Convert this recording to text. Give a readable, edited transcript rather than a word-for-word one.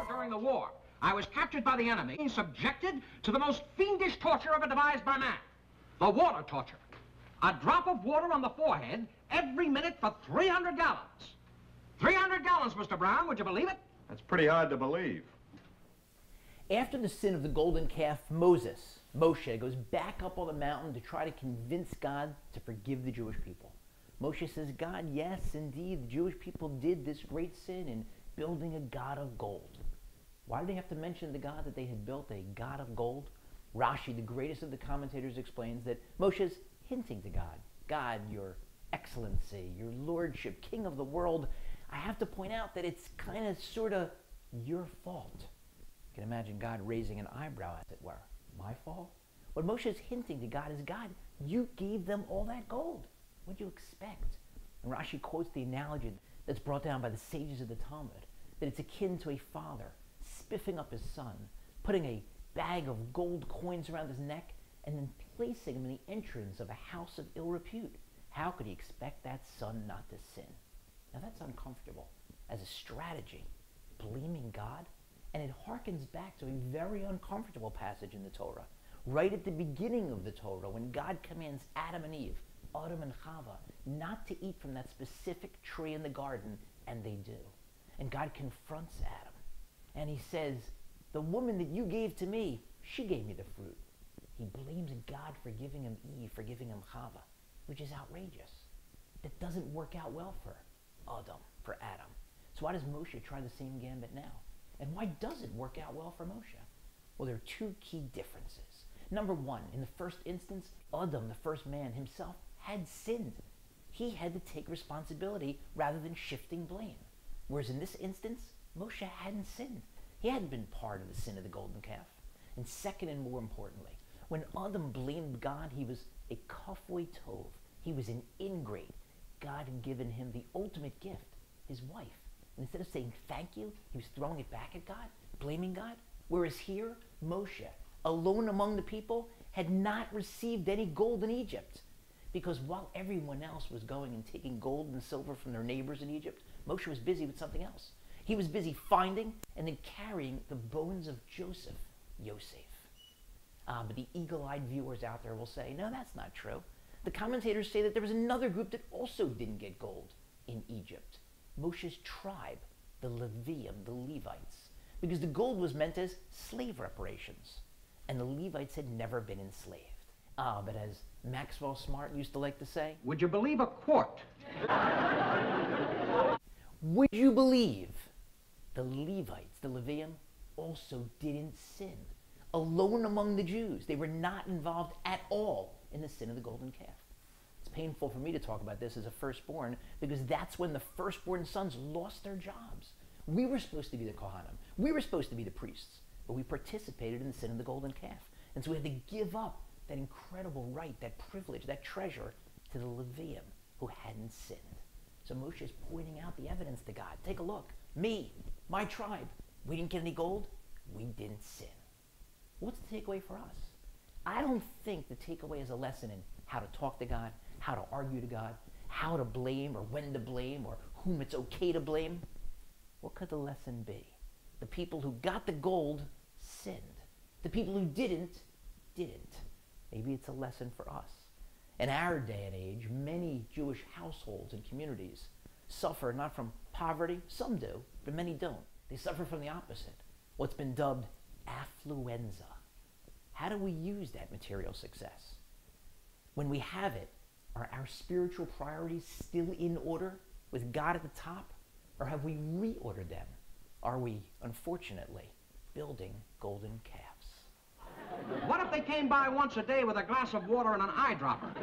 During the war, I was captured by the enemy and subjected to the most fiendish torture ever devised by man. The water torture. A drop of water on the forehead every minute for 300 gallons. 300 gallons, Mr. Brown, would you believe it? That's pretty hard to believe. After the sin of the golden calf, Moshe goes back up on the mountain to try to convince God to forgive the Jewish people. Moshe says, God, yes, indeed, the Jewish people did this great sin in building a god of gold. Why did they have to mention to God that they had built a god of gold? Rashi, the greatest of the commentators, explains that Moshe's hinting to God, God, your excellency, your lordship, king of the world, I have to point out that it's kind of sort of your fault. You can imagine God raising an eyebrow, as it were. My fault? What Moshe's hinting to God is, God, you gave them all that gold. What do you expect? And Rashi quotes the analogy that's brought down by the sages of the Talmud, that it's akin to a father spiffing up his son, putting a bag of gold coins around his neck, and then placing him in the entrance of a house of ill repute. How could he expect that son not to sin? Now that's uncomfortable as a strategy, blaming God, and it harkens back to a very uncomfortable passage in the Torah, right at the beginning of the Torah, when God commands Adam and Eve, Adam and Chava, not to eat from that specific tree in the garden, and they do. And God confronts Adam, and he says, the woman that you gave to me, she gave me the fruit. He blames God for giving him Eve, for giving him Chava, which is outrageous. That doesn't work out well for for Adam. So why does Moshe try the same gambit now? And why does it work out well for Moshe? Well, there are two key differences. Number one, in the first instance, Adam, the first man himself, had sinned. He had to take responsibility rather than shifting blame. Whereas in this instance, Moshe hadn't sinned. He hadn't been part of the sin of the golden calf. And second, and more importantly, when Adam blamed God, he was a kafui tov. He was an ingrate. God had given him the ultimate gift, his wife. And instead of saying thank you, he was throwing it back at God, blaming God. Whereas here, Moshe, alone among the people, had not received any gold in Egypt. Because while everyone else was going and taking gold and silver from their neighbors in Egypt, Moshe was busy with something else. He was busy finding and then carrying the bones of Joseph, Yosef. But the eagle-eyed viewers out there will say, no, that's not true. The commentators say that there was another group that also didn't get gold in Egypt. Moshe's tribe, the Levium, the Levites. Because the gold was meant as slave reparations. And the Levites had never been enslaved. But as Maxwell Smart used to like to say, would you believe a quart? Would you believe the Levites, the Levium, also didn't sin? Alone among the Jews. They were not involved at all in the sin of the golden calf. It's painful for me to talk about this as a firstborn because that's when the firstborn sons lost their jobs. We were supposed to be the Kohanim. We were supposed to be the priests, but we participated in the sin of the golden calf. And so we had to give up that incredible right, that privilege, that treasure to the Levium who hadn't sinned. So Moshe is pointing out the evidence to God. Take a look. Me, my tribe, we didn't get any gold. We didn't sin. What's the takeaway for us? I don't think the takeaway is a lesson in how to talk to God, how to argue to God, how to blame or when to blame or whom it's okay to blame. What could the lesson be? The people who got the gold sinned. The people who didn't. Maybe it's a lesson for us. In our day and age, many Jewish households and communities suffer not from poverty, some do, but many don't. They suffer from the opposite, what's been dubbed affluenza. How do we use that material success? When we have it, are our spiritual priorities still in order with God at the top? Or have we reordered them? Are we, unfortunately, building golden calves? What if they came by once a day with a glass of water and an eyedropper?